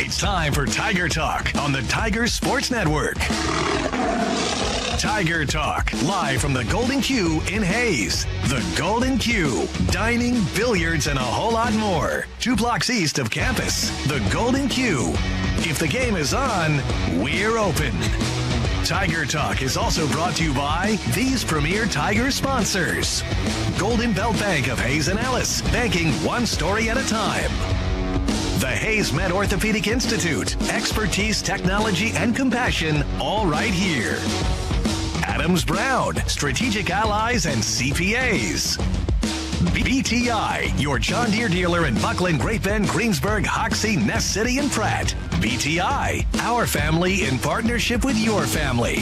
It's time for Tiger Talk on the Tiger Sports Network. Tiger Talk, live from the Golden Q in Hayes. The Golden Q, dining, billiards, and a whole lot more. 2 blocks east of campus. The Golden Q. If the game is on, we're open. Tiger Talk is also brought to you by these premier Tiger sponsors. Golden Belt Bank of Hayes and Ellis, banking one story at a time. The Hayes Med Orthopedic Institute, expertise, technology, and compassion, all right here. Adams Brown, strategic allies and CPAs. BTI, your John Deere dealer in Buckland, Great Bend, Greensburg, Hoxie, Ness City, and Pratt. BTI, our family in partnership with your family.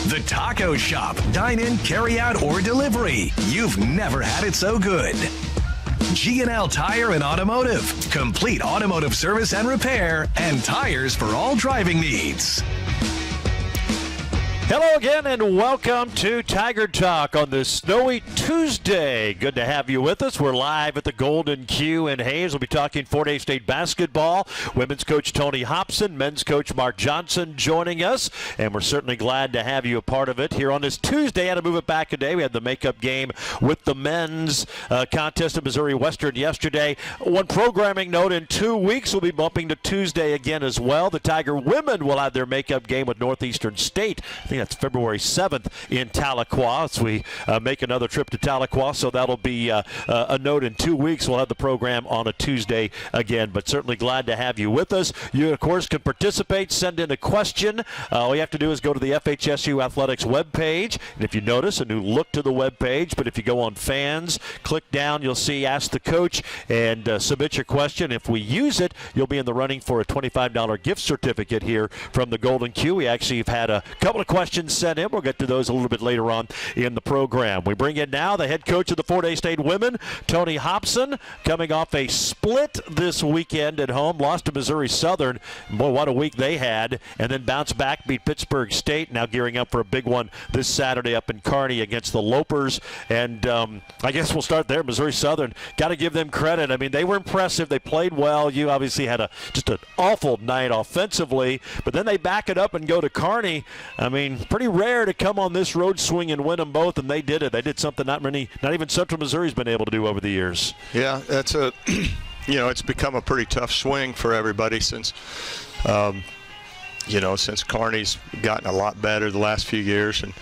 The Taco Shop, dine-in, carry-out, or delivery. You've never had it so good. G&L Tire and Automotive, complete automotive service and repair, and tires for all driving needs. Hello again and welcome to Tiger Talk on this snowy Tuesday. Good to have you with us. We're live at the Golden Q in Hayes. We'll be talking Fort Hays State basketball. Women's coach Tony Hobson, men's coach Mark Johnson joining us, and we're certainly glad to have you a part of it here on this Tuesday. Had to move it back a day. We had the makeup game with the men's contest at Missouri Western yesterday. One programming note, in 2 weeks we'll be bumping to Tuesday again as well. The Tiger women will have their makeup game with Northeastern State. I think that's February 7th in Tahlequah as we make another trip to Tahlequah. So that'll be a note in 2 weeks. We'll have the program on a Tuesday again, but certainly glad to have you with us. You, of course, can participate, send in a question. All you have to do is go to the FHSU Athletics webpage, and if you notice, a new look to the webpage, but if you go on fans, click down, you'll see Ask the Coach, and submit your question. If we use it, you'll be in the running for a $25 gift certificate here from the Golden Q. We actually have had a couple of questions sent in. We'll get to those a little bit later on in the program. We bring in now the head coach of the Fort Hays State women, Tony Hobson, coming off a split this weekend at home, lost to Missouri Southern. Boy, what a week they had, and then bounced back, beat Pittsburgh State, now gearing up for a big one this Saturday up in Kearney against the Lopers. And I guess we'll start there. Missouri Southern, got to give them credit. I mean, they were impressive. They played well. You obviously had just an awful night offensively, but then they back it up and go to Kearney. I mean, pretty rare to come on this road swing and win them both, and they did it. They did something not even Central Missouri's been able to do over the years. Yeah, that's it's become a pretty tough swing for everybody since, since Kearney's gotten a lot better the last few years. And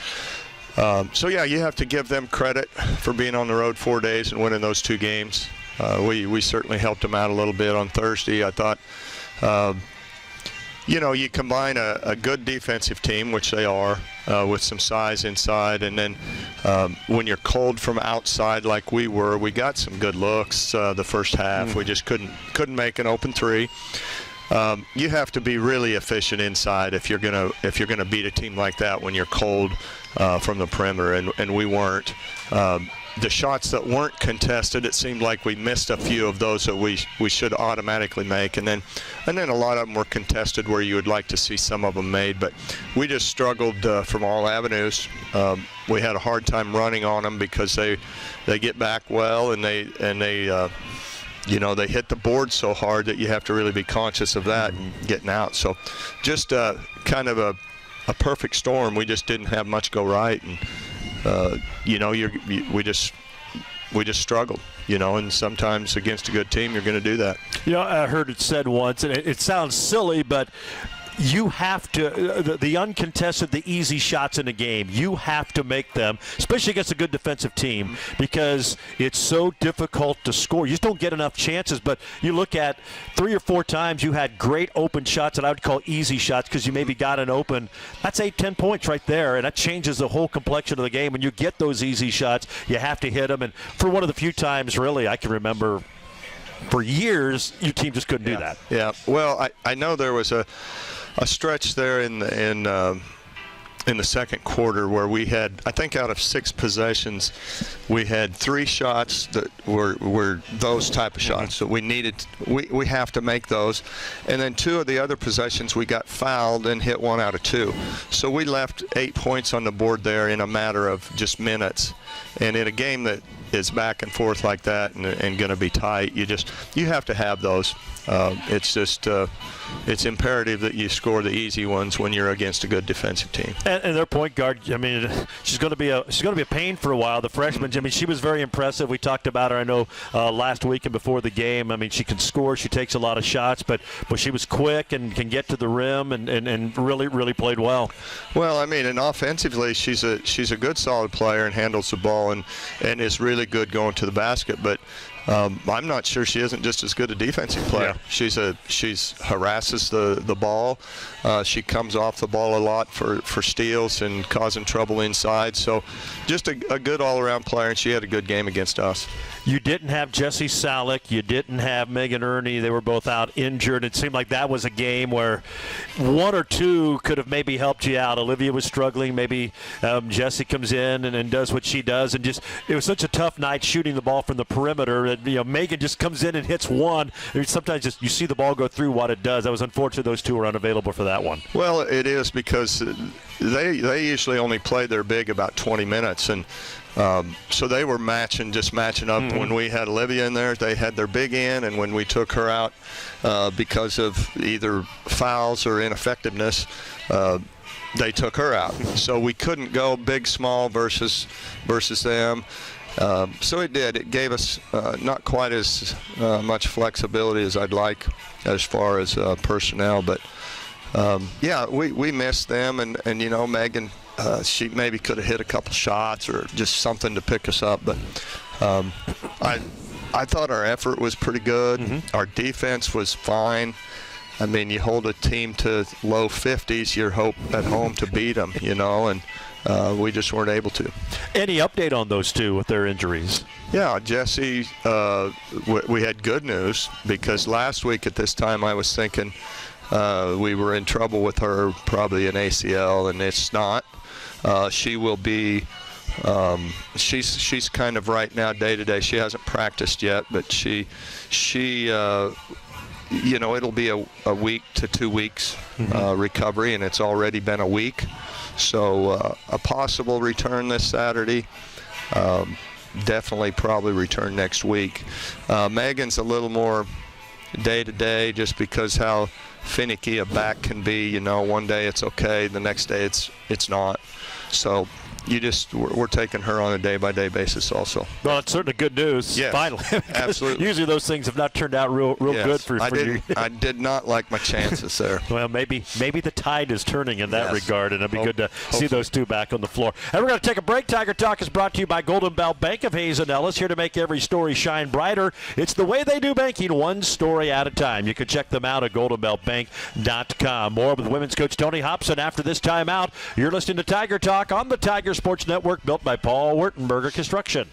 you have to give them credit for being on the road 4 days and winning those 2 games. We certainly helped them out a little bit on Thursday. I thought, you combine a good defensive team, which they are, with some size inside, and then when you're cold from outside like we were, we got some good looks the first half. We just couldn't make an open three. You have to be really efficient inside if you're gonna beat a team like that when you're cold from the perimeter, and we weren't. The shots that weren't contested, it seemed like we missed a few of those that we should automatically make, and then a lot of them were contested where you would like to see some of them made, but we just struggled from all avenues. We had a hard time running on them because they get back well, and they hit the board so hard that you have to really be conscious of that and getting out. So just kind of a perfect storm. We just didn't have much go right, and we just struggled, and sometimes against a good team you're going to do that. I heard it said once, and it sounds silly, but you have to, the uncontested, the easy shots in the game, you have to make them, especially against a good defensive team, because it's so difficult to score. You just don't get enough chances, but you look at 3 or 4 times you had great open shots that I would call easy shots because you maybe got an open. That's 8-10 points right there, and that changes the whole complexion of the game. When you get those easy shots, you have to hit them, and for one of the few times, really, I can remember for years, your team just couldn't do that. Yeah, well, I know there was a stretch there in the second quarter where we had, I think out of 6 possessions, we had 3 shots that were those type of shots that we needed. We have to make those. And then 2 of the other possessions we got fouled and hit 1 out of 2. So we left 8 points on the board there in a matter of just minutes. And in a game that is back and forth like that and going to be tight, you have to have those. It's just it's imperative that you score the easy ones when you're against a good defensive team. And their point guard, I mean, she's going to be a pain for a while. The freshman, I mean, she was very impressive. We talked about her, I know, last week and before the game. I mean, she can score. She takes a lot of shots, but she was quick and can get to the rim and really played well. Well, I mean, and offensively, she's a good, solid player and handles the ball and is really good going to the basket. But I'm not sure she isn't just as good a defensive player. Yeah. She's harasses the ball. She comes off the ball a lot for steals and causing trouble inside. So just a good all-around player, and she had a good game against us. You didn't have Jessie Salick. You didn't have Megan Ernie. They were both out injured. It seemed like that was a game where one or two could have maybe helped you out. Olivia was struggling. Maybe Jessie comes in and does what she does. And just it was such a tough night shooting the ball from the perimeter. And, Megan just comes in and hits one. Sometimes just you see the ball go through what it does. That was unfortunate those two were unavailable for that one. Well, it is because they usually only play their big about 20 minutes. And so they were matching up. Mm-hmm. When we had Olivia in there, they had their big in, and when we took her out because of either fouls or ineffectiveness, they took her out. So we couldn't go big, small versus them. So it gave us not quite as much flexibility as I'd like as far as personnel. But, we missed them, and Megan, she maybe could have hit a couple shots or just something to pick us up. But I thought our effort was pretty good. Mm-hmm. Our defense was fine. I mean, you hold a team to low 50s, you're at home to beat them, and we just weren't able to. Any update on those two with their injuries? Yeah, Jessie, we had good news because last week at this time I was thinking we were in trouble with her, probably an ACL, and it's not. She will be she's kind of right now day to day. She hasn't practiced yet, but she it'll be a week to 2 weeks recovery, and it's already been a week. So a possible return this Saturday. Definitely probably return next week. Megan's a little more day-to-day just because how finicky a back can be. One day it's okay, the next day it's not. So we're taking her on a day-by-day basis also. Well, it's certainly good news. Yes, finally. Absolutely. Usually those things have not turned out real good for you. I did not like my chances there. Well, maybe the tide is turning in that regard, and it'd be good to see those two back on the floor. And we're going to take a break. Tiger Talk is brought to you by Golden Belt Bank of Hayes and Ellis, here to make every story shine brighter. It's the way they do banking, one story at a time. You can check them out at goldenbeltbank.com. More with women's coach Tony Hobson after this timeout. You're listening to Tiger Talk on the Tiger Sports Network, built by Paul Wurtenberger Construction.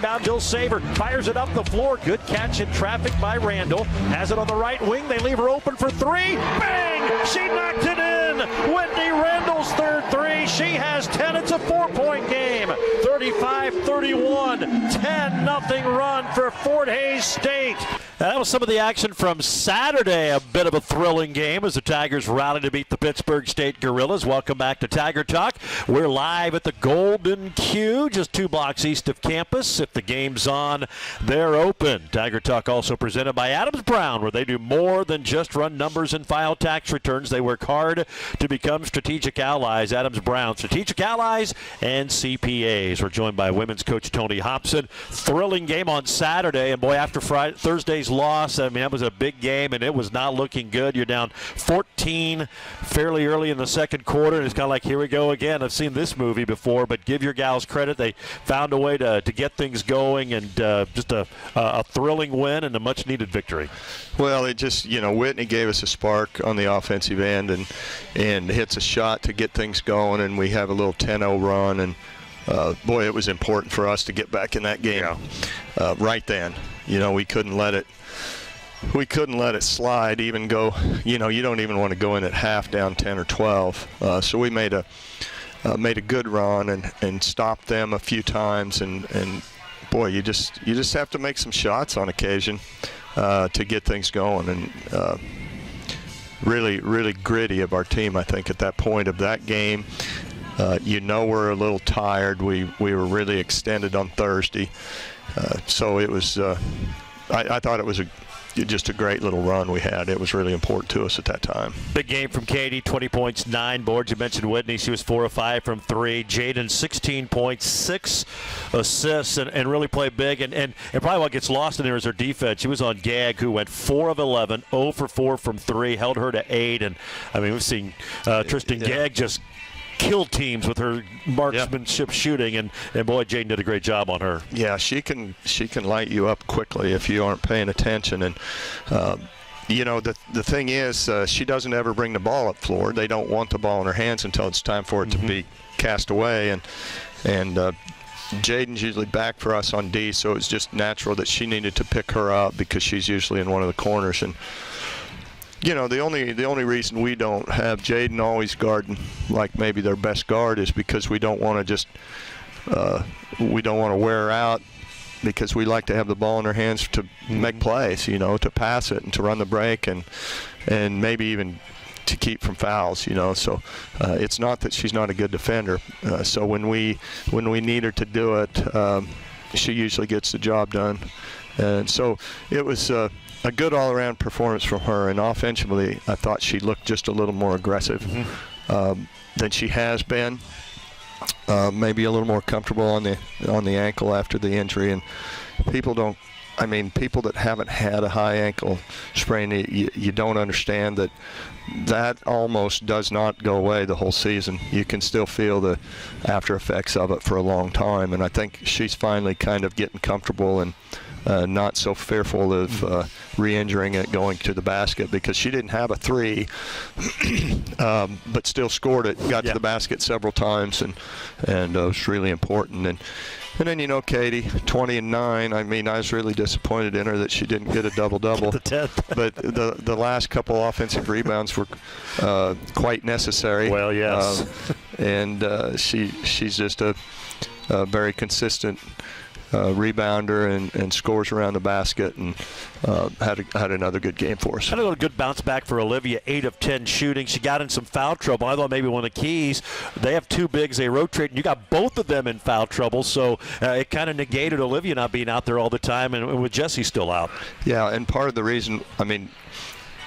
Rebound, Jill Saver fires it up the floor. Good catch in traffic by Randall. Has it on the right wing. They leave her open for three. Bang! She knocked it in. Whitney Randall's third three. She has 10. It's a 4-point game. 35-31. 10-0 run for Fort Hays State. That was some of the action from Saturday. A bit of a thrilling game as the Tigers rallied to beat the Pittsburg State Gorillas. Welcome back to Tiger Talk. We're live at the Golden Q, just 2 blocks east of campus. If the game's on, they're open. Tiger Talk also presented by Adams Brown, where they do more than just run numbers and file tax returns. They work hard to become strategic allies. Adams Brown, strategic allies and CPAs. We're joined by women's coach Tony Hobson. Thrilling game on Saturday, and boy, after Thursday's loss, I mean, that was a big game, and it was not looking good. You're down 14 fairly early in the second quarter, and it's kind of like, here we go again. I've seen this movie before, but give your gals credit. They found a way to get things going, and just a thrilling win and a much-needed victory. Well, it just, Whitney gave us a spark on the offensive end and hits a shot to get things going, and we have a little 10-0 run, and boy, it was important for us to get back in that game right then. We couldn't let it we couldn't let it slide, even go, you don't even want to go in at half down 10 or 12. So we made a good run and stopped them a few times. And boy, you just have to make some shots on occasion to get things going. And really, really gritty of our team, I think, at that point of that game. We're a little tired. We were really extended on Thursday. So it was, I thought it was just a great little run we had. It was really important to us at that time. Big game from Katie, 20 points, 9 boards. You mentioned Whitney. She was 4 of 5 from 3. Jaden, 16 points, 6 assists, and really played big. And probably what gets lost in there is her defense. She was on Gag, who went 4 of 11, 0 for 4 from 3, held her to 8. And, I mean, we've seen Tristan Gag just kill teams with her marksmanship shooting, and boy, Jaden did a great job on her. Yeah, she can light you up quickly if you aren't paying attention. And the thing is, she doesn't ever bring the ball up floor. They don't want the ball in her hands until it's time for it to be cast away. And Jaden's usually back for us on D, so it's just natural that she needed to pick her up because she's usually in one of the corners. And the only reason we don't have Jaden always guarding like maybe their best guard is because we don't want to wear her out, because we like to have the ball in her hands to make plays, to pass it and to run the break and maybe even to keep from fouls, So it's not that she's not a good defender. So when we need her to do it, she usually gets the job done. And so it was a good all-around performance from her, and offensively I thought she looked just a little more aggressive than she has been. Maybe a little more comfortable on the ankle after the injury. And people that haven't had a high ankle sprain, you don't understand that almost does not go away the whole season. You can still feel the after effects of it for a long time, and I think she's finally kind of getting comfortable and not so fearful of re-injuring it going to the basket, because she didn't have a 3, but still scored it, got to the basket several times, and it was really important. And then, Katie, 20 and 9. I mean, I was really disappointed in her that she didn't get a double-double. The 10th. But the last couple offensive rebounds were quite necessary. Well, yes. She's just a very consistent rebounder and scores around the basket, and had another good game for us. Had a good bounce back for Olivia, 8 of 10 shooting. She got in some foul trouble. I thought maybe one of the keys, they have 2 bigs, they rotate, and you got both of them in foul trouble, so it kind of negated Olivia not being out there all the time, and with Jessie still out. Yeah, and part of the reason,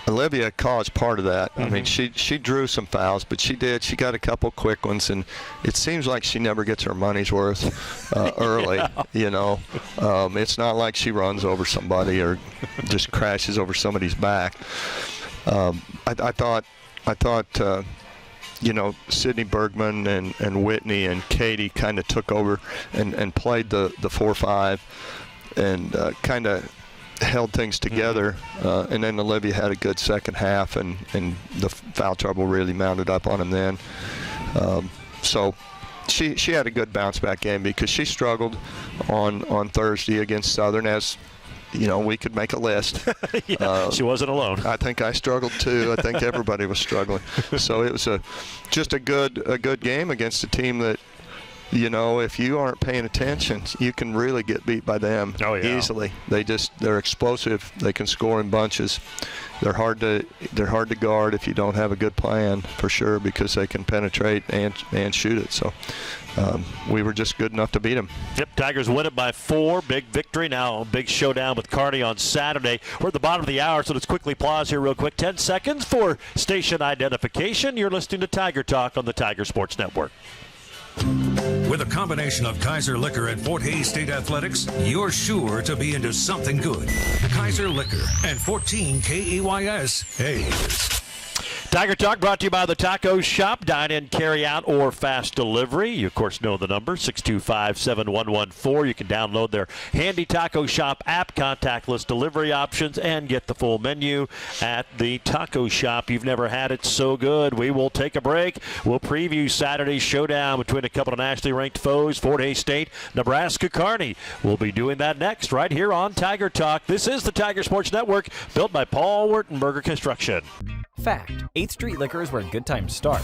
Olivia caused part of that. I mean, she drew some fouls, but she got a couple quick ones, and it seems like she never gets her money's worth early. It's not like she runs over somebody or just crashes over somebody's back. I thought Sydney Bergman and Whitney and Katie kind of took over and played the 4-5 and kind of held things together, and then Olivia had a good second half, and the foul trouble really mounted up on him then. So she had a good bounce back game, because she struggled on Thursday against Southern, as we could make a list. She wasn't alone. I think I struggled too. I think everybody was struggling. So it was just a good game against a team that, if you aren't paying attention, you can really get beat by them easily. They're explosive. They can score in bunches. They're hard to guard if you don't have a good plan, for sure, because they can penetrate and shoot it. So we were just good enough to beat them. Yep, Tigers win it by 4. Big victory. Now a big showdown with Kearney on Saturday. We're at the bottom of the hour, so let's quickly pause here real quick. 10 seconds for station identification. You're listening to Tiger Talk on the Tiger Sports Network. With a combination of Kaiser Liquor and Fort Hays State Athletics, you're sure to be into something good. Kaiser Liquor and 14 KAYS Hayes. Tiger Talk brought to you by the Taco Shop. Dine in, carry out, or fast delivery. You, of course, know the number, 625-7114. You can download their handy Taco Shop app, contactless delivery options, and get the full menu at the Taco Shop. You've never had it so good. We will take a break. We'll preview Saturday's showdown between a couple of nationally ranked foes, Fort Hays State, Nebraska Kearney. We'll be doing that next right here on Tiger Talk. This is the Tiger Sports Network, built by Paul Wertenberger Construction. Fact: 8th Street Liquor is where good times start.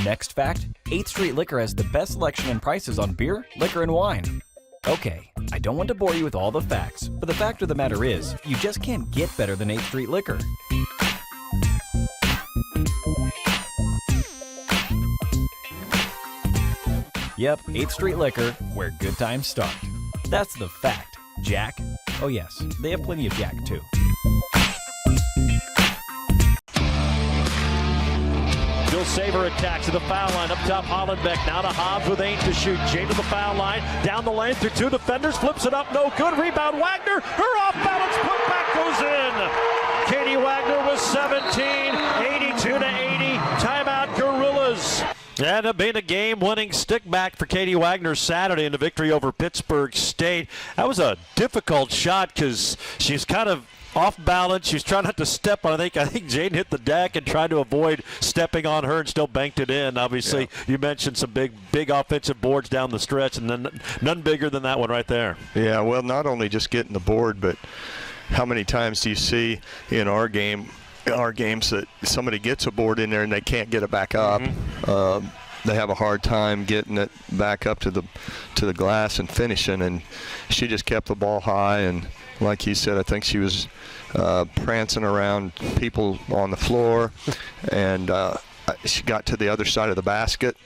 Next fact: 8th Street Liquor has the best selection and prices on beer, liquor, and wine. Okay, I don't want to bore you with all the facts, but the fact of the matter is, you just can't get better than 8th Street Liquor. Yep, 8th Street Liquor, where good times start. That's the fact. Jack? Oh yes, they have plenty of Jack too. Bill Saver attacks to the foul line. Up top, Hollenbeck. Now to Hobbs with 8 to shoot. Jane to the foul line. Down the lane through 2 defenders. Flips it up. No good. Rebound. Wagner. Her off balance. Putback goes in. Katie Wagner with 17. 82 to 80. Timeout, Gorillas. And it being a game-winning stick back for Katie Wagner Saturday in the victory over Pittsburgh State. That was a difficult shot because she's kind of off balance. She was trying not to step on. I think Jane hit the deck and tried to avoid stepping on her and still banked it in. Obviously, You mentioned some big offensive boards down the stretch, and then none bigger than that one right there. Yeah, well, not only just getting the board, but how many times do you see in our games that somebody gets a board in there and they can't get it back up? Mm-hmm. They have a hard time getting it back up to the glass and finishing, and she just kept the ball high. And like you said, I think she was prancing around people on the floor, and she got to the other side of the basket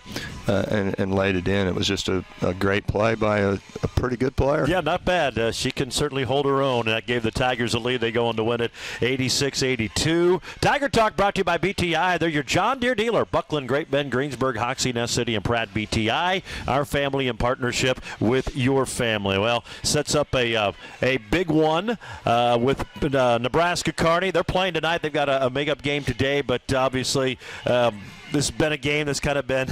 and laid it in. It was just a great play by a pretty good player. Yeah, not bad. She can certainly hold her own. That gave the Tigers a lead. They go on to win it 86-82. Tiger Talk brought to you by BTI. They're your John Deere dealer. Buckland, Great Bend, Greensburg, Hoxie, Ness City, and Pratt. BTI, our family in partnership with your family. Well, sets up a big one with Nebraska Kearney. They're playing tonight. They've got a make-up game today, but obviously this has been a game that's kind of been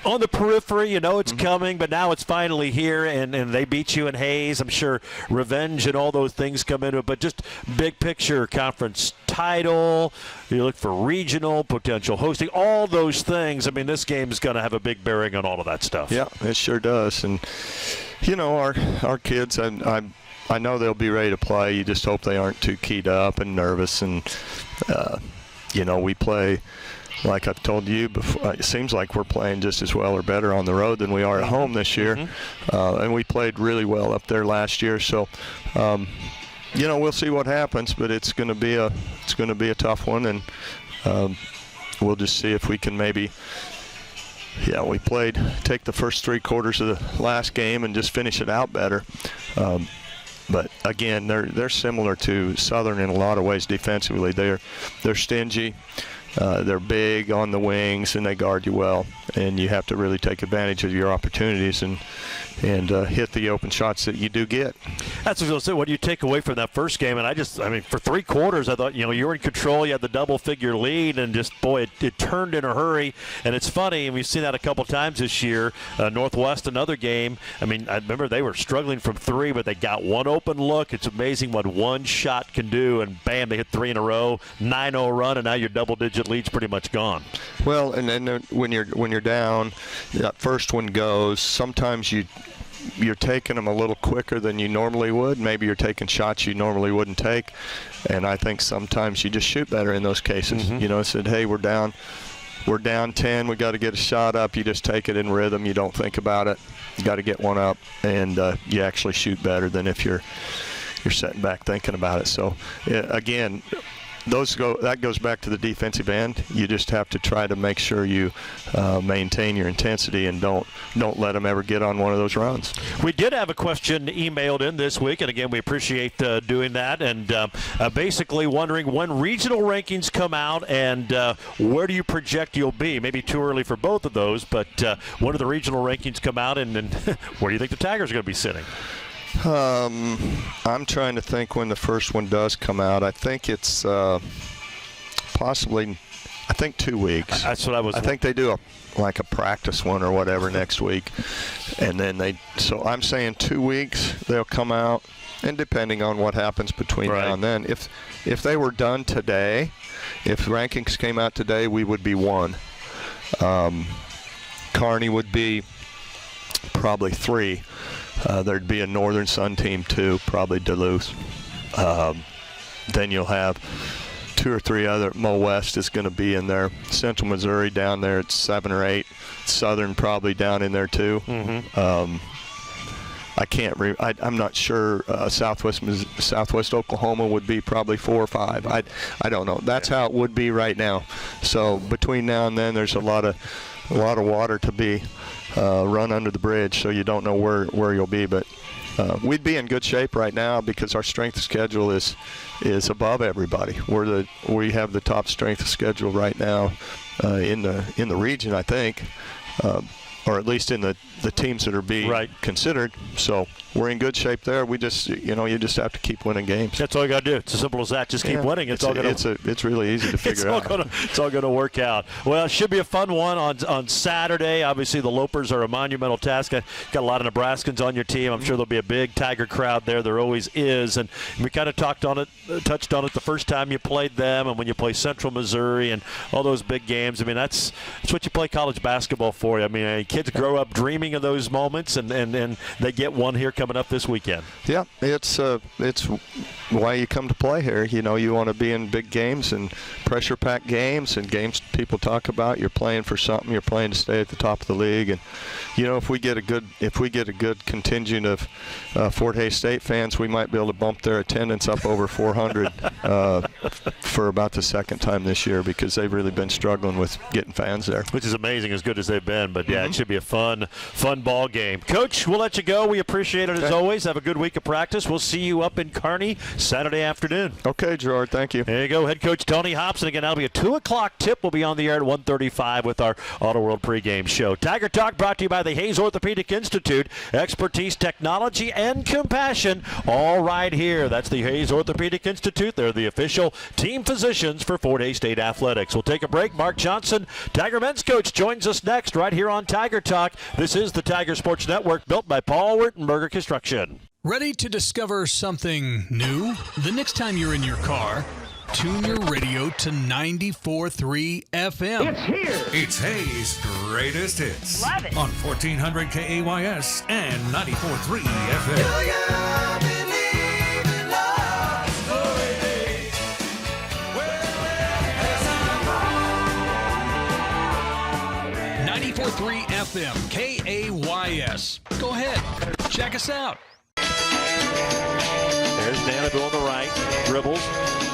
on the periphery. You know it's coming, but now it's finally here, and they beat you in Hayes. I'm sure revenge and all those things come into it, but just big picture conference title. You look for regional, potential hosting, all those things. I mean, this game is going to have a big bearing on all of that stuff. Yeah, it sure does. And, you know, our kids, I know they'll be ready to play. You just hope they aren't too keyed up and nervous. And, you know, we play, like I've told you before, it seems like we're playing just as well or better on the road than we are at home this year. And we played really well up there last year. So, you know, we'll see what happens, but it's going to be a tough one, and we'll just see if we can maybe. Yeah, we take the first 3 quarters of the last game and just finish it out better. But again, they're similar to Southern in a lot of ways defensively. They're stingy. They're big on the wings, and they guard you well. And you have to really take advantage of your opportunities and hit the open shots that you do get. That's what I was going to say. What do you take away from that first game? And I mean, for 3 quarters, I thought, you know, you were in control. You had the double-figure lead, and just, boy, it turned in a hurry. And it's funny, and we've seen that a couple times this year. Northwest, another game. I mean, I remember they were struggling from 3, but they got one open look. It's amazing what one shot can do, and bam, they hit 3 in a row, 9-0 run, and now your double-digit lead's pretty much gone. Well, and then when you're down, that first one goes. Sometimes you're taking them a little quicker than you normally would. Maybe you're taking shots you normally wouldn't take, and I think sometimes you just shoot better in those cases. You know, said, hey, we're down 10. We got to get a shot up. You just take it in rhythm. You don't think about it. You got to get one up, and you actually shoot better than if you're sitting back thinking about it. So again, that goes back to the defensive end. You just have to try to make sure you maintain your intensity and don't let them ever get on one of those runs. We did have a question emailed in this week, and again, we appreciate doing that. And basically wondering when regional rankings come out and where do you project you'll be? Maybe too early for both of those, but when do the regional rankings come out, and where do you think the Tigers are going to be sitting? I'm trying to think when the first one does come out. I think it's possibly, I think 2 weeks. That's what I was. I think they do a practice one or whatever next week, and then so I'm saying 2 weeks they'll come out, and depending on what happens between now and then, if they were done today, if rankings came out today, we would be 1. Kearney would be probably 3. There'd be a Northern Sun team 2, probably Duluth. Then you'll have 2 or 3 other. Mo West is going to be in there. Central Missouri down there at 7 or 8. Southern probably down in there too. I can't. I'm not sure. Southwest Oklahoma would be probably 4 or 5. I don't know. That's how it would be right now. So between now and then, there's a lot of water to be run under the bridge. So you don't know where you'll be, but we'd be in good shape right now because our strength of schedule is above everybody. We have the top strength of schedule right now in the region, I think. Or at least in the teams that are being considered. So we're in good shape there. We just, you just have to keep winning games. That's all you got to do. It's as simple as that. Just keep winning. It's really easy to figure out. It's all going to work out. Well, it should be a fun one on Saturday. Obviously, the Lopers are a monumental task. Got a lot of Nebraskans on your team. I'm sure there'll be a big Tiger crowd there. There always is. And we kind of touched on it the first time you played them, and when you play Central Missouri and all those big games. I mean, that's what you play college basketball for. I mean, kids grow up dreaming of those moments, and they get one here coming up this weekend. Yeah, it's why you come to play here. You want to be in big games and pressure-packed games and games people talk about. You're playing for something. You're playing to stay at the top of the league. And if we get a good contingent of Fort Hays State fans, we might be able to bump their attendance up over 400 for about the second time this year because they've really been struggling with getting fans there. Which is amazing, as good as they've been. But yeah, it should be a fun ball game. Coach, we'll let you go. We appreciate it as always. Have a good week of practice. We'll see you up in Kearney Saturday afternoon. Okay, Gerard. Thank you. There you go. Head coach Tony Hobson. Again, that'll be a 2 o'clock tip. We'll be on the air at 1:35 with our Auto World pregame show. Tiger Talk brought to you by the Hayes Orthopedic Institute. Expertise, technology, and compassion all right here. That's the Hayes Orthopedic Institute. They're the official team physicians for Fort Hays State Athletics. We'll take a break. Mark Johnson, Tiger men's coach, joins us next right here on Tiger Talk. This is the Tiger Sports Network, built by Paul Wurtenberger Construction. Ready to discover something new? The next time you're in your car, tune your radio to 94.3 FM. It's here. It's Hayes' greatest hits. Love it. On 1400 KAYS and 94.3 FM. 94.3 FM, KAYS. Go ahead, check us out. There's Danado on the right, dribbles,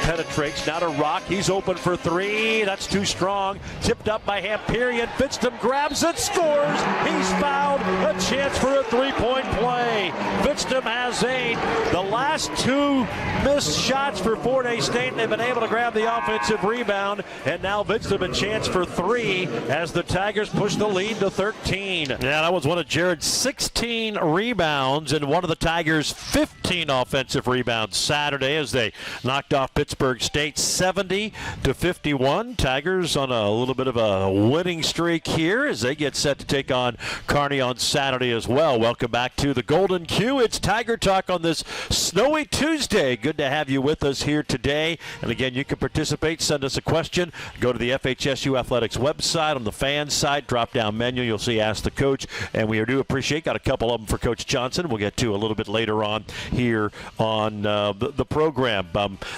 penetrates, now to Rock. He's open for 3. That's too strong. Tipped up by Hamperian. Fitzdom grabs it, scores. He's fouled. A chance for a 3-point play. Fitzdom has 8. The last 2 missed shots for Fort Hays State. They've been able to grab the offensive rebound, and now Fitzdom a chance for 3 as the Tigers push the lead to 13. Yeah, that was one of Jared's 16 rebounds and one of the Tigers' 15 offensive rebounds Saturday as they knocked off Pittsburgh State 70-51. Tigers on a little bit of a winning streak here as they get set to take on Kearney on Saturday as well. Welcome back to the Golden Q. It's Tiger Talk on this snowy Tuesday. Good to have you with us here today. And again, you can participate. Send us a question. Go to the FHSU Athletics website on the fans side. Drop down menu. You'll see Ask the Coach. And we do appreciate. Got a couple of them for Coach Johnson. We'll get to a little bit later on here on the program.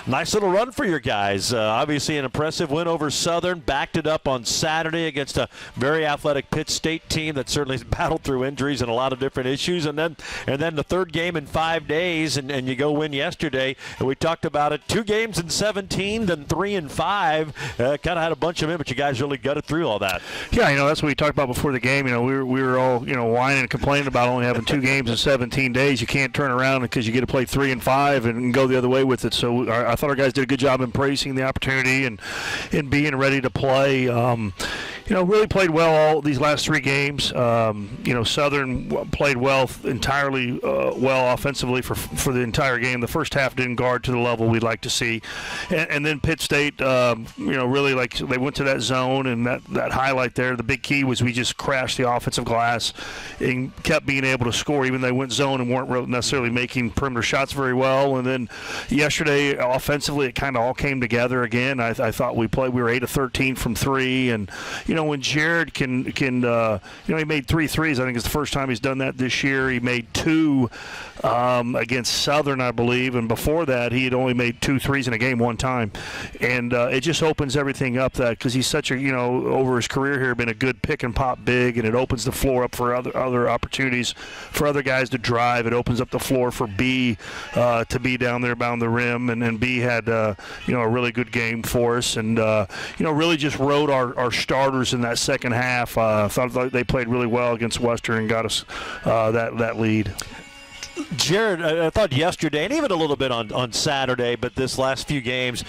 Nice little run for your guys. Obviously an impressive win over Southern. Backed it up on Saturday against a very athletic Pitt State team that certainly battled through injuries and a lot of different issues. And then the third game in 5 days, and you go win yesterday. And we talked about it. 2 games in 17, then 3 in 5. Kind of had a bunch of them, but you guys really gutted through all that. Yeah, that's what we talked about before the game. We were all whining and complaining about only having 2 games in 17 days. You can't turn around because you get to play 3 and 5 and go the other way with it. So I thought our guys did a good job embracing the opportunity and being ready to play. really played well all these last 3 games. Southern played well, entirely well offensively for the entire game. The first half didn't guard to the level we'd like to see. And then Pitt State, really like they went to that zone, and that highlight there, the big key was we just crashed the offensive glass and kept being able to score, even though they went zone and weren't necessarily making perimeter shots very well. And then yesterday, offensively, it kind of all came together again. I thought we were 8 of 13 from 3, and when Jared can he made 3 threes. I think it's the first time he's done that this year. He made 2 against Southern, I believe, and before that he had only made 2 threes in a game one time. And it just opens everything up, that because he's such a over his career here been a good pick and pop big, and it opens the floor up for other opportunities for other guys to drive. It opens up the floor for B to be down there bound the rim, and then B had a really good game for us, and really just rode our starters in that second half. I thought they played really well against Western and got us that lead. Jared, I thought yesterday, and even a little bit on Saturday, but this last few games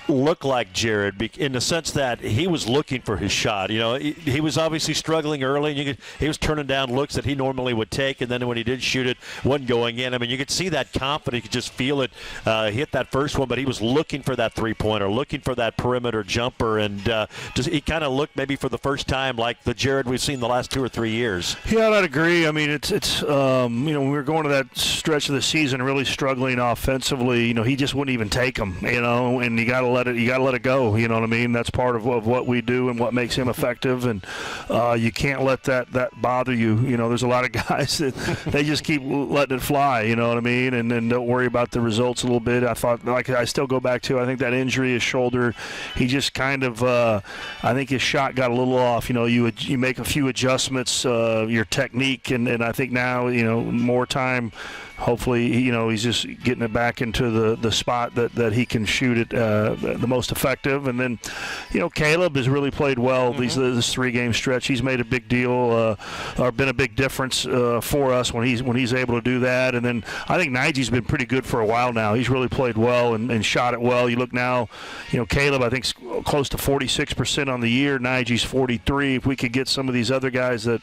look like Jared in the sense that he was looking for his shot. He was obviously struggling early, and he was turning down looks that he normally would take, and then when he did shoot it, wasn't going in. I mean, you could see that confidence. You could just feel it. He hit that first one, but he was looking for that three-pointer, looking for that perimeter jumper, and he kind of looked maybe for the first time like the Jared we've seen the last 2 or 3 years. Yeah, I'd agree. I mean, it's when we were going to that stretch of the season really struggling offensively, he just wouldn't even take them, and you got to let it go. You know what I mean? That's part of what we do and what makes him effective, and you can't let that bother you. There's a lot of guys that they just keep letting it fly. You know what I mean? And then don't worry about the results a little bit. I thought, I still go back to, I think that injury, his shoulder, he just kind of, I think his shot got a little off. You make a few adjustments, your technique, and I think now, more time. Hopefully, he's just getting it back into the spot that he can shoot it the most effective. And then, Caleb has really played well this 3-game stretch. He's made a big deal, or been a big difference for us when he's able to do that. And then I think Nigel's been pretty good for a while now. He's really played well and shot it well. You look now, Caleb, I think, close to 46% on the year. Nigel's 43%. If we could get some of these other guys that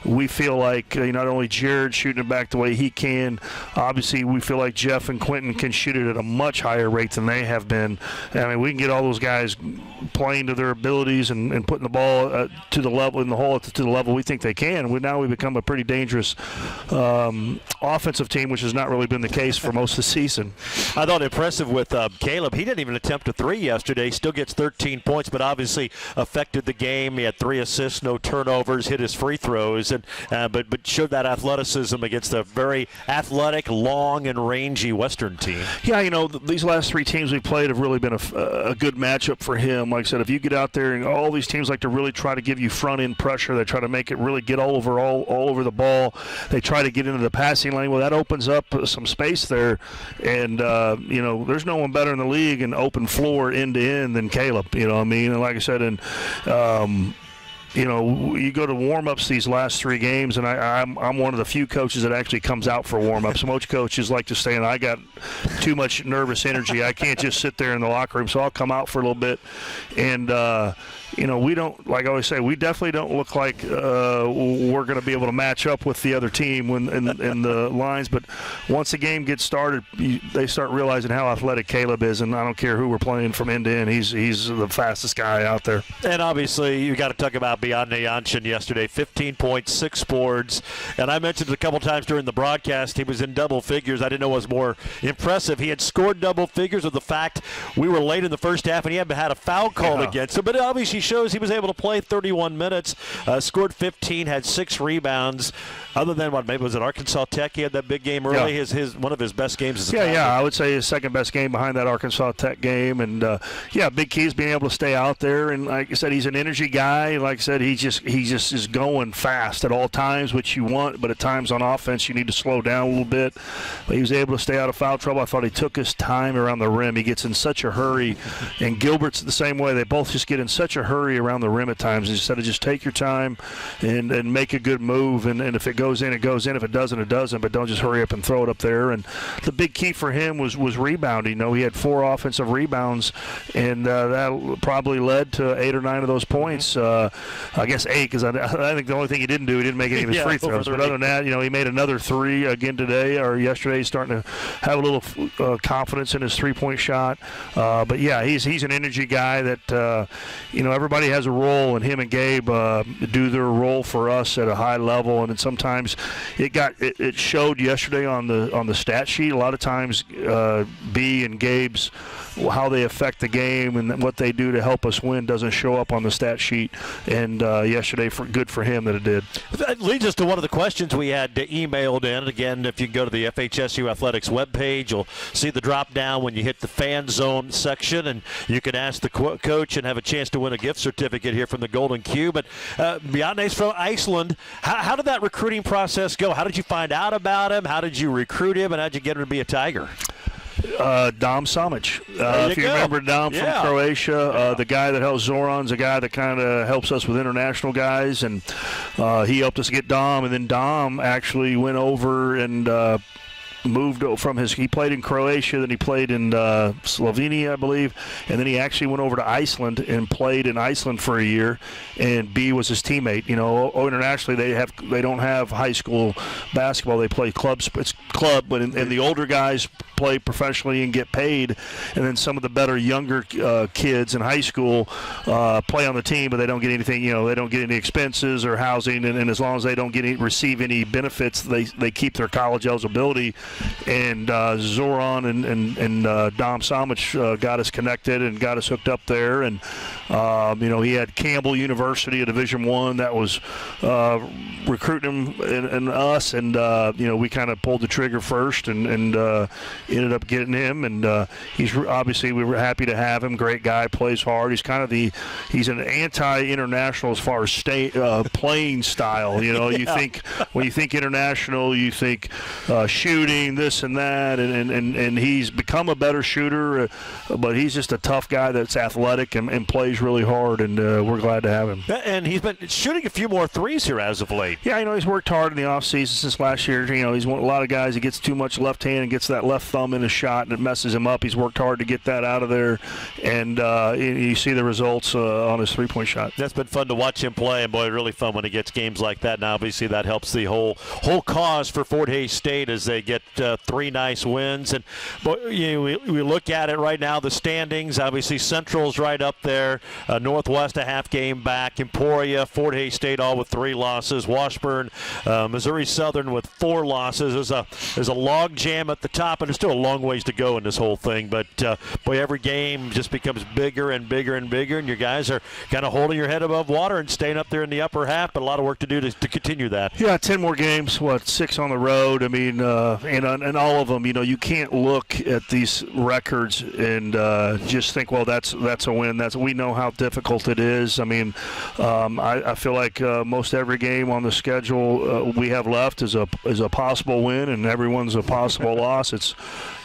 we feel like, not only Jared shooting it back the way he can, obviously, we feel like Jeff and Quentin can shoot it at a much higher rate than they have been. I mean, we can get all those guys playing to their abilities and putting the ball to the level in the hole to the level we think they can. Now we become a pretty dangerous offensive team, which has not really been the case for most of the season. I thought impressive with Caleb. He didn't even attempt a 3 yesterday. Still gets 13 points, but obviously affected the game. He had 3 assists, no turnovers, hit his free throws, and but showed that athleticism against a very athletic, long and rangy Western team. Yeah, these last 3 teams we played have really been a good matchup for him. Like I said, if you get out there, and all these teams like to really try to give you front-end pressure, they try to make it really get all over the ball. They try to get into the passing lane. Well, that opens up some space there, and there's no one better in the league in open floor end-to-end than Caleb. You know what I mean? And like I said, and you go to warm-ups these last 3 games, and I'm one of the few coaches that actually comes out for warm-ups. Most coaches like to stay, and I got too much nervous energy. I can't just sit there in the locker room, so I'll come out for a little bit. And, we don't, like I always say, we definitely don't look like we're going to be able to match up with the other team in the lines. But once the game gets started, they start realizing how athletic Caleb is, and I don't care who we're playing from end to end. He's the fastest guy out there. And obviously, you got to talk about Bjarne Jansson yesterday, 15 points, 6 boards. And I mentioned it a couple times during the broadcast, he was in double figures. I didn't know what was more impressive. He had scored double figures with the fact we were late in the first half and he hadn't had a foul called against him. But it obviously shows he was able to play 31 minutes, scored 15, had 6 rebounds. Other than maybe was it Arkansas Tech? He had that big game early. Yeah. His one of his best games as a player. I would say his second best game behind that Arkansas Tech game. And big key is being able to stay out there. And like I said, he's an energy guy. Like I said, he just is going fast at all times, which you want. But at times on offense, you need to slow down a little bit. But he was able to stay out of foul trouble. I thought he took his time around the rim. He gets in such a hurry, and Gilbert's the same way. They both just get in such a hurry around the rim at times. Instead of just take your time and make a good move, and if it goes in, it goes in. If it doesn't, it doesn't. But don't just hurry up and throw it up there. And the big key for him was rebounding. You know, he had 4 offensive rebounds, and that probably led to 8 or 9 of those points. I guess 8, because I think the only thing he didn't make any of his free throws. But other than that, you know, he made another 3 again today or yesterday. He's starting to have a little confidence in his three-point shot. But yeah, he's an energy guy that you know, everybody has a role, and him and Gabe do their role for us at a high level. And then sometimes it showed yesterday on the stat sheet. A lot of times, B and Gabe's, how they affect the game and what they do to help us win doesn't show up on the stat sheet. And yesterday, good for him that it did. That leads us to one of the questions we had emailed in. Again, if you can go to the FHSU Athletics webpage, you'll see the drop down when you hit the fan zone section, and you can ask the coach and have a chance to win a gift certificate here from the Golden Q. But Bjarne's from Iceland. How did that recruiting process go? How did you find out about him? How did you recruit him, and how did you get him to be a Tiger? Dom Samic. If you remember Dom from Croatia, the guy that helps Zoran's a guy that kind of helps us with international guys, and he helped us get Dom, and then Dom actually went over and moved from he played in Croatia, then he played in Slovenia, I believe, and then he actually went over to Iceland and played in Iceland for a year, and B was his teammate. You know, internationally they don't have high school basketball. They play clubs. It's club, but and the older guys play professionally and get paid, and then some of the better younger kids in high school play on the team, but they don't get anything. You know, they don't get any expenses or housing, and as long as they don't receive any benefits, they keep their college eligibility. And Zoran and Dom Samic got us connected and got us hooked up there. And you know, he had Campbell University, a Division I, that was recruiting him and us, and you know, we kind of pulled the trigger first and ended up getting him. And he's obviously, we were happy to have him. Great guy, plays hard. He's kind of he's an anti-international as far as playing style. You know, you think when you think international, you think shooting, this and that, and he's become a better shooter, but he's just a tough guy that's athletic and plays really hard, and we're glad to have him. And he's been shooting a few more threes here as of late. Yeah, you know, he's worked hard in the offseason since last year. You know, he's one, a lot of guys, he gets too much left hand and gets that left thumb in his shot, and it messes him up. He's worked hard to get that out of there, and you see the results on his three-point shot. That's been fun to watch him play, and boy, really fun when he gets games like that. Now, obviously, that helps the whole cause for Fort Hays State as they get 3 nice wins. And you know, we look at it right now, the standings. Obviously, Central's right up there. Northwest a half game back. Emporia, Fort Hays State all with 3 losses. Washburn, Missouri Southern with 4 losses. There's a log jam at the top, and there's still a long ways to go in this whole thing. But boy, every game just becomes bigger and bigger and bigger, and your guys are kind of holding your head above water and staying up there in the upper half. But a lot of work to do to continue that. Yeah, 10 more games. 6 on the road? I mean, and all of them. You know, you can't look at these records and just think, well, that's a win. We know how difficult it is. I mean, I feel like most every game on the schedule we have left is a possible win, and everyone's a possible loss. It's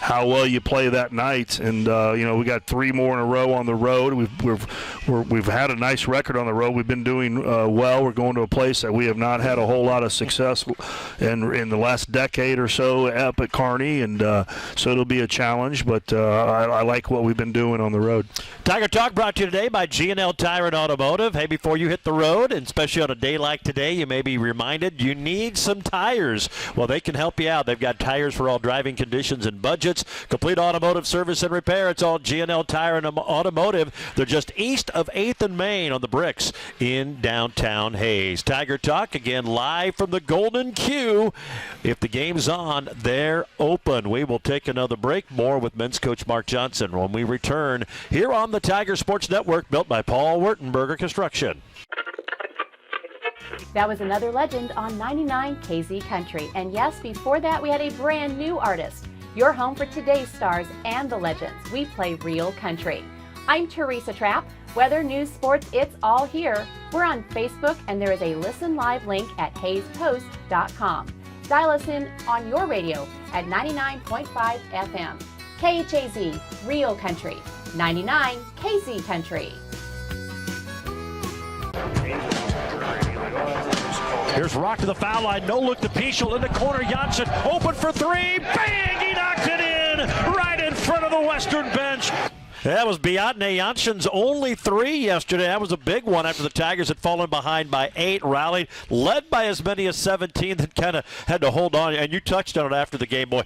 how well you play that night, and you know, we got 3 more in a row on the road. We've had a nice record on the road. We've been doing well. We're going to a place that we have not had a whole lot of success in the last decade or so up at Kearney, and so it'll be a challenge, but I like what we've been doing on the road. Tiger Talk brought to you today by G&L Tire and Automotive. Hey, before you hit the road, and especially on a day like today, you may be reminded you need some tires. Well, they can help you out. They've got tires for all driving conditions and budgets. Complete automotive service and repair. It's all G&L Tire and Automotive. They're just east of 8th and Main on the bricks in downtown Hays. Tiger Talk, again, live from the Golden Q. If the game's on, they're open. We will take another break. More with men's coach Mark Johnson when we return here on the Tiger Sports Network, built by Paul Wertenberger Construction. That was another legend on 99 KZ Country. And yes, before that, we had a brand new artist. Your home for today's stars and the legends. We play real country. I'm Teresa Trapp. Weather, news, sports, it's all here. We're on Facebook, and there is a listen live link at hayspost.com. Dial us in on your radio at 99.5 FM. KHAZ, Real Country. 99 KZ Country. Here's Rock to the foul line. No look to Pichel in the corner. Janssen open for three. Bang! He knocks it in right in front of the Western bench. That was Bjarne Janssen's only three yesterday. That was a big one after the Tigers had fallen behind by 8, rallied, led by as many as 17, that kind of had to hold on. And you touched on it after the game, boy.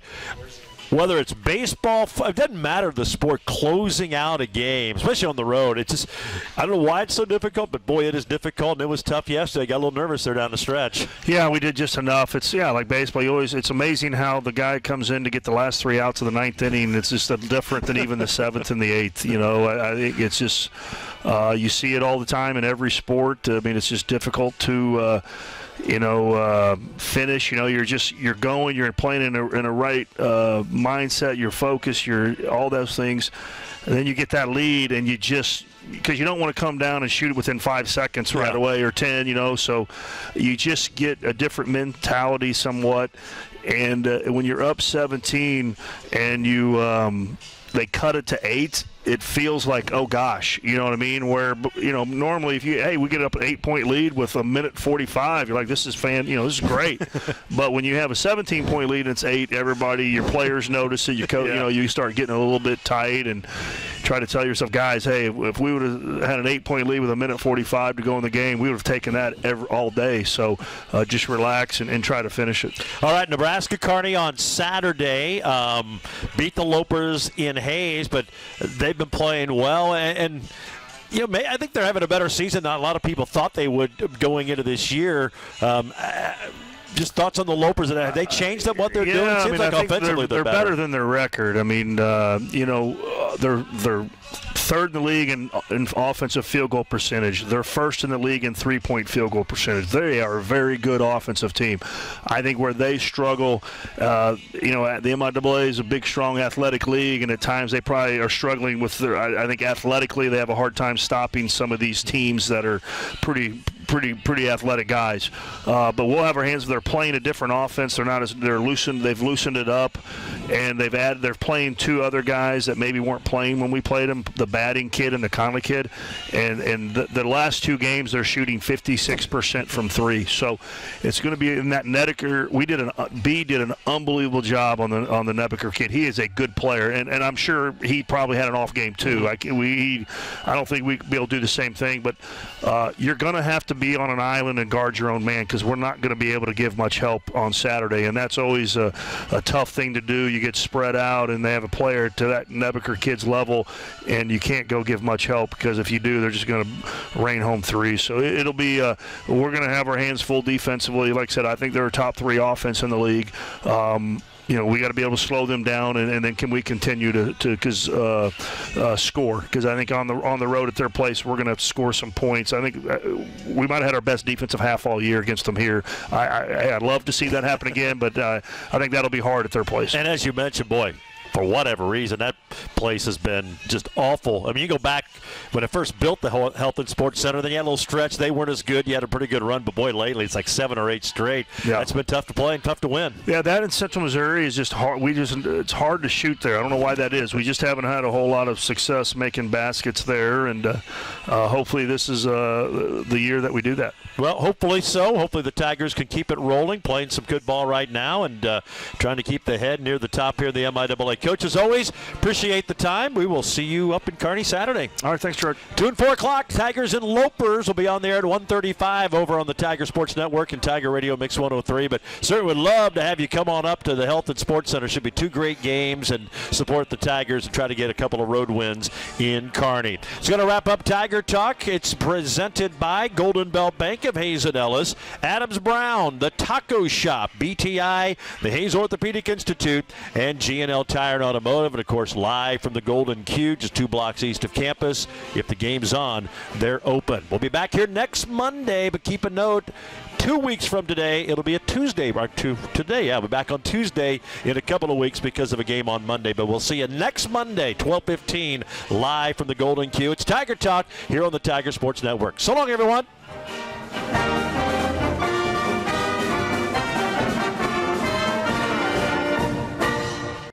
Whether it's baseball, it doesn't matter the sport, closing out a game, especially on the road. It's just, I don't know why it's so difficult, but boy, it is difficult, and it was tough yesterday. Got a little nervous there down the stretch. Yeah, we did just enough. It's like baseball. It's amazing how the guy comes in to get the last 3 outs of the 9th inning. It's just different than even the 7th and the 8th. You know, I think it's just you see it all the time in every sport. I mean, it's just difficult to. Finish. You're going. You're playing in a right mindset. You're focused. You're all those things, and then you get that lead, and you just because you don't want to come down and shoot it within 5 seconds right away or 10. So you just get a different mentality somewhat, and when you're up 17 and you they cut it to 8. It feels like, oh gosh, you know what I mean? Where, normally if we get up an 8-point lead with a minute 45, you're like, this is this is great. But when you have a 17-point lead and it's 8, everybody, your players notice it. Your coach, you start getting a little bit tight and try to tell yourself, guys, hey, if we would have had an 8-point lead with a minute 45 to go in the game, we would have taken that all day. So just relax and try to finish it. All right, Nebraska-Kearney on Saturday beat the Lopers in Hayes, but they've been playing well, and I think they're having a better season than a lot of people thought they would going into this year. Just thoughts on the Lopers. Have they changed up what they're doing? It seems like offensively they're better than their record. I mean, they're third in the league in offensive field goal percentage. They're first in the league in three-point field goal percentage. They are a very good offensive team. I think where they struggle, the MIAA is a big, strong athletic league, and at times they probably are struggling with I think athletically they have a hard time stopping some of these teams that are pretty athletic guys. But we'll have our hands. They're playing a different offense. They're loosened. They've loosened it up, and they're playing 2 other guys that maybe weren't playing when we played them, the batting kid and the Conley kid. And the last 2 games they're shooting 56% from 3. So it's going to be in that Nedeker. B did an unbelievable job on the Nedeker kid. He is a good player, and I'm sure he probably had an off game too. I don't think we'd be able to do the same thing, but you're going to have to be on an island and guard your own man, because we're not going to be able to give much help on Saturday, and that's always a tough thing to do. You get spread out, and they have a player to that Nedeker kid's level, and you can't go give much help, because if you do, they're just going to rain home 3. So it'll be we're going to have our hands full defensively. Like I said, I think they're a top 3 offense in the league. We got to be able to slow them down, and then can we continue to score? Because I think on the road at their place, we're going to score some points. I think we might have had our best defensive half all year against them here. I'd love to see that happen again, but I think that'll be hard at their place. And as you mentioned, boy, for whatever reason, that place has been just awful. I mean, you go back when it first built the Health and Sports Center, then you had a little stretch. They weren't as good. You had a pretty good run, but boy, lately it's like 7 or 8 straight. Yeah. That's been tough to play and tough to win. Yeah, that in Central Missouri is just hard. It's hard to shoot there. I don't know why that is. We just haven't had a whole lot of success making baskets there, and hopefully this is the year that we do that. Well, hopefully so. Hopefully the Tigers can keep it rolling, playing some good ball right now, and trying to keep the head near the top here in the MIAA. Coach, as always, appreciate the time. We will see you up in Kearney Saturday. All right, thanks, George. 2 and 4 o'clock, Tigers and Lopers will be on the air at 1:35 over on the Tiger Sports Network and Tiger Radio Mix 103. But certainly would love to have you come on up to the Health and Sports Center. Should be 2 great games, and support the Tigers and try to get a couple of road wins in Kearney. It's going to wrap up Tiger Talk. It's presented by Golden Belt Bank of Hayes and Ellis, Adams Brown, the Taco Shop, BTI, the Hayes Orthopedic Institute, and G&L Tire and Automotive, and of course live from the Golden Q, just 2 blocks east of campus. If the game's on, they're open. We'll be back here next Monday, but keep a note, 2 weeks from today, it'll be a Tuesday. Today, we'll be back on Tuesday in a couple of weeks because of a game on Monday. But we'll see you next Monday, 12:15, live from the Golden Q. It's Tiger Talk here on the Tiger Sports Network. So long, everyone.